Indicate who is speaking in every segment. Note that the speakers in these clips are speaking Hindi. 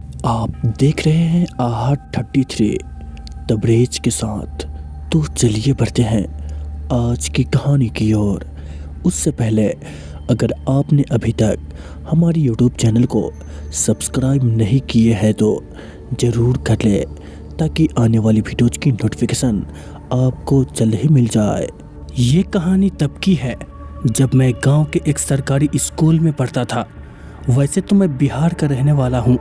Speaker 1: आप देख रहे हैं AHA 33 तबरेज के साथ। तो चलिए बढ़ते हैं आज की कहानी की ओर। उससे पहले अगर आपने अभी तक हमारी यूट्यूब चैनल को सब्सक्राइब नहीं किए हैं तो ज़रूर कर ले, ताकि आने वाली वीडियोज़ की नोटिफिकेशन आपको जल्द ही मिल जाए। ये कहानी तब की है जब मैं गांव के एक सरकारी स्कूल में पढ़ता था। वैसे तो मैं बिहार का रहने वाला हूँ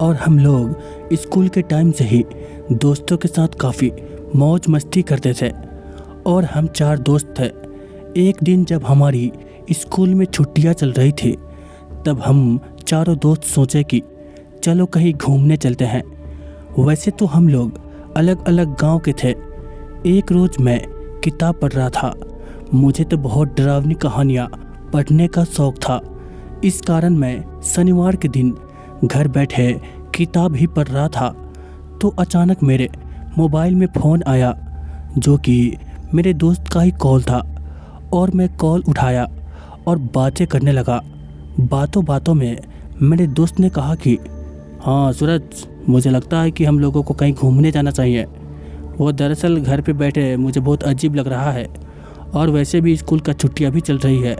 Speaker 1: और हम लोग स्कूल के टाइम से ही दोस्तों के साथ काफ़ी मौज मस्ती करते थे। और हम 4 दोस्त थे। एक दिन जब हमारी स्कूल में छुट्टियां चल रही थी, तब हम चारों दोस्त सोचे कि चलो कहीं घूमने चलते हैं। वैसे तो हम लोग अलग अलग गांव के थे। एक रोज़ मैं किताब पढ़ रहा था। मुझे तो बहुत डरावनी कहानियाँ पढ़ने का शौक़ था। इस कारण मैं शनिवार के दिन घर बैठे किताब ही पढ़ रहा था। तो अचानक मेरे मोबाइल में फ़ोन आया, जो कि मेरे दोस्त का ही कॉल था। और मैं कॉल उठाया और बातें करने लगा। बातों बातों में मेरे दोस्त ने कहा कि हाँ सूरज, मुझे लगता है कि हम लोगों को कहीं घूमने जाना चाहिए। वो दरअसल घर पे बैठे मुझे बहुत अजीब लग रहा है, और वैसे भी स्कूल का छुट्टियाँ भी चल रही है।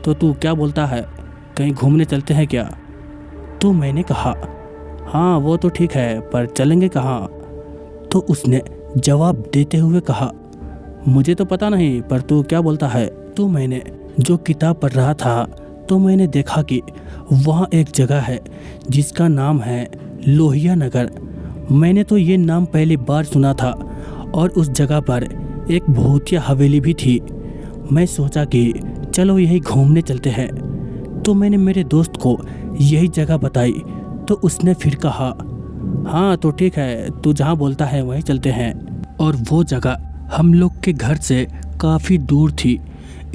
Speaker 1: तो तू क्या बोलता है, कहीं घूमने चलते हैं क्या? तो मैंने कहा हाँ वो तो ठीक है, पर चलेंगे कहाँ? तो उसने जवाब देते हुए कहा मुझे तो पता नहीं, पर तू क्या बोलता है? तो मैंने जो किताब पढ़ रहा था, तो मैंने देखा कि वहाँ एक जगह है जिसका नाम है लोहिया नगर। मैंने तो ये नाम पहली बार सुना था, और उस जगह पर एक भूतिया हवेली भी थी। मैं सोचा कि चलो यही घूमने चलते हैं। तो मैंने मेरे दोस्त को यही जगह बताई, तो उसने फिर कहा हाँ तो ठीक है, तू जहाँ बोलता है वहीं चलते हैं। और वो जगह हम लोग के घर से काफ़ी दूर थी।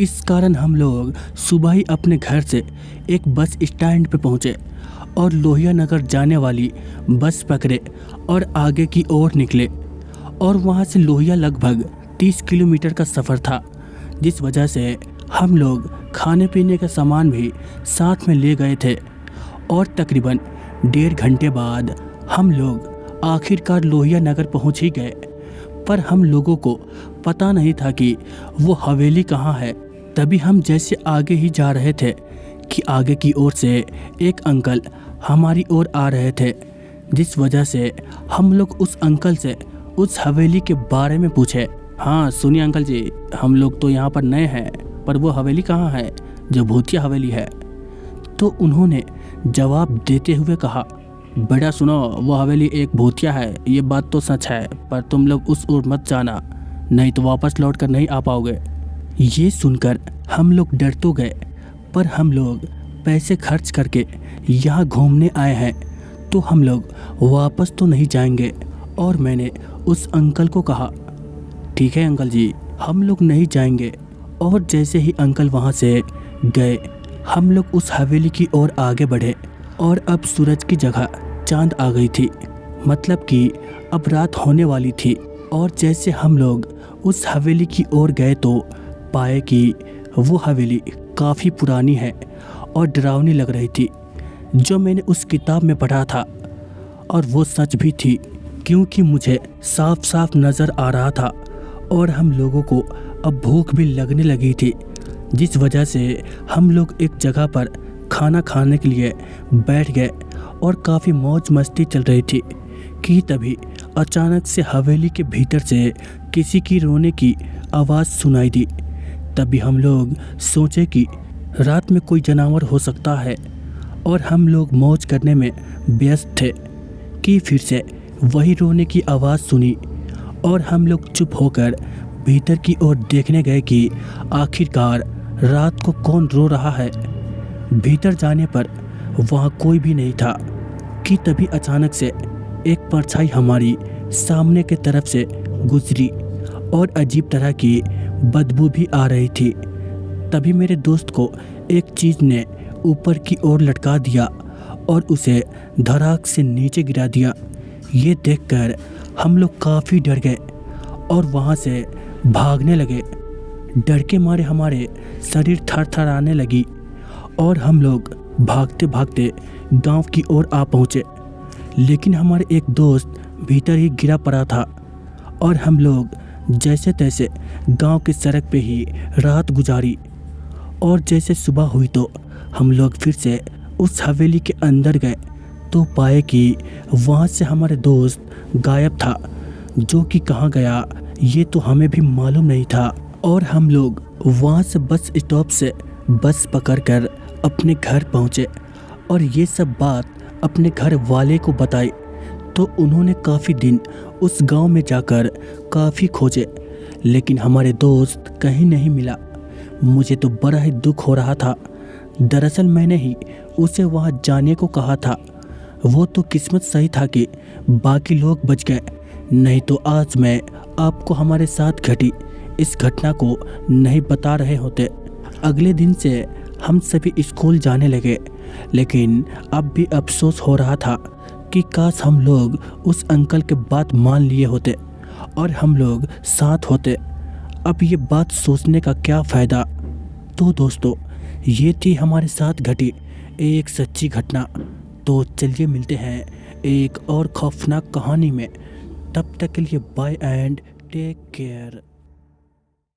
Speaker 1: इस कारण हम लोग सुबह ही अपने घर से एक बस स्टैंड पे पहुँचे और लोहिया नगर जाने वाली बस पकड़े और आगे की ओर निकले। और वहाँ से लोहिया लगभग 30 किलोमीटर का सफ़र था, जिस वजह से हम लोग खाने पीने का सामान भी साथ में ले गए थे। और तकरीबन 1.5 घंटे बाद हम लोग आखिरकार लोहिया नगर पहुंच ही गए। पर हम लोगों को पता नहीं था कि वो हवेली कहाँ है। तभी हम जैसे आगे ही जा रहे थे कि आगे की ओर से एक अंकल हमारी ओर आ रहे थे, जिस वजह से हम लोग उस अंकल से उस हवेली के बारे में पूछे। हाँ सुनिए अंकल जी, हम लोग तो यहाँ पर नए हैं, पर वो हवेली कहाँ है जो भूतिया हवेली है? तो उन्होंने जवाब देते हुए कहा बेटा सुनो, वो हवेली एक भूतिया है, ये बात तो सच है, पर तुम लोग उस ओर मत जाना, नहीं तो वापस लौट कर नहीं आ पाओगे। ये सुनकर हम लोग डर तो गए, पर हम लोग पैसे खर्च करके यहाँ घूमने आए हैं, तो हम लोग वापस तो नहीं जाएंगे। और मैंने उस अंकल को कहा ठीक है अंकल जी, हम लोग नहीं जाएंगे। और जैसे ही अंकल वहाँ से गए, हम लोग उस हवेली की ओर आगे बढ़े। और अब सूरज की जगह चांद आ गई थी, मतलब कि अब रात होने वाली थी। और जैसे हम लोग उस हवेली की ओर गए, तो पाए कि वो हवेली काफ़ी पुरानी है और डरावनी लग रही थी, जो मैंने उस किताब में पढ़ा था। और वो सच भी थी, क्योंकि मुझे साफ साफ नज़र आ रहा था। और हम लोगों को अब भूख भी लगने लगी थी, जिस वजह से हम लोग एक जगह पर खाना खाने के लिए बैठ गए। और काफ़ी मौज मस्ती चल रही थी कि तभी अचानक से हवेली के भीतर से किसी की रोने की आवाज़ सुनाई दी। तभी हम लोग सोचे कि रात में कोई जानवर हो सकता है, और हम लोग मौज करने में व्यस्त थे कि फिर से वही रोने की आवाज़ सुनी। और हम लोग चुप होकर भीतर की ओर देखने गए कि आखिरकार रात को कौन रो रहा है। भीतर जाने पर वहाँ कोई भी नहीं था कि तभी अचानक से एक परछाई हमारी सामने की तरफ से गुजरी, और अजीब तरह की बदबू भी आ रही थी। तभी मेरे दोस्त को एक चीज़ ने ऊपर की ओर लटका दिया और उसे धड़ाक से नीचे गिरा दिया। ये देखकर हम लोग काफ़ी डर गए और वहाँ से भागने लगे। डर के मारे हमारे शरीर थरथराने लगी और हम लोग भागते भागते गांव की ओर आ पहुँचे। लेकिन हमारे एक दोस्त भीतर ही गिरा पड़ा था और हम लोग जैसे तैसे गांव की सड़क पे ही रात गुजारी। और जैसे सुबह हुई तो हम लोग फिर से उस हवेली के अंदर गए तो पाए कि वहाँ से हमारे दोस्त गायब था। जो कि कहाँ गया ये तो हमें भी मालूम नहीं था। और हम लोग वहाँ से बस स्टॉप से बस पकड़कर अपने घर पहुँचे और ये सब बात अपने घर वाले को बताई तो उन्होंने काफ़ी दिन उस गांव में जाकर काफ़ी खोजे, लेकिन हमारे दोस्त कहीं नहीं मिला। मुझे तो बड़ा ही दुख हो रहा था। दरअसल मैंने ही उसे वहां जाने को कहा था। वो तो किस्मत सही था कि बाकी लोग बच गए, नहीं तो आज मैं आपको हमारे साथ घटी इस घटना को नहीं बता रहे होते। अगले दिन से हम सभी स्कूल जाने लगे, लेकिन अब भी अफसोस हो रहा था कि काश हम लोग उस अंकल के बात मान लिए होते और हम लोग साथ होते। अब ये बात सोचने का क्या फ़ायदा। तो दोस्तों, ये थी हमारे साथ घटी एक सच्ची घटना। तो चलिए मिलते हैं एक और खौफनाक कहानी में। तब तक के लिए बाय एंड टेक केयर।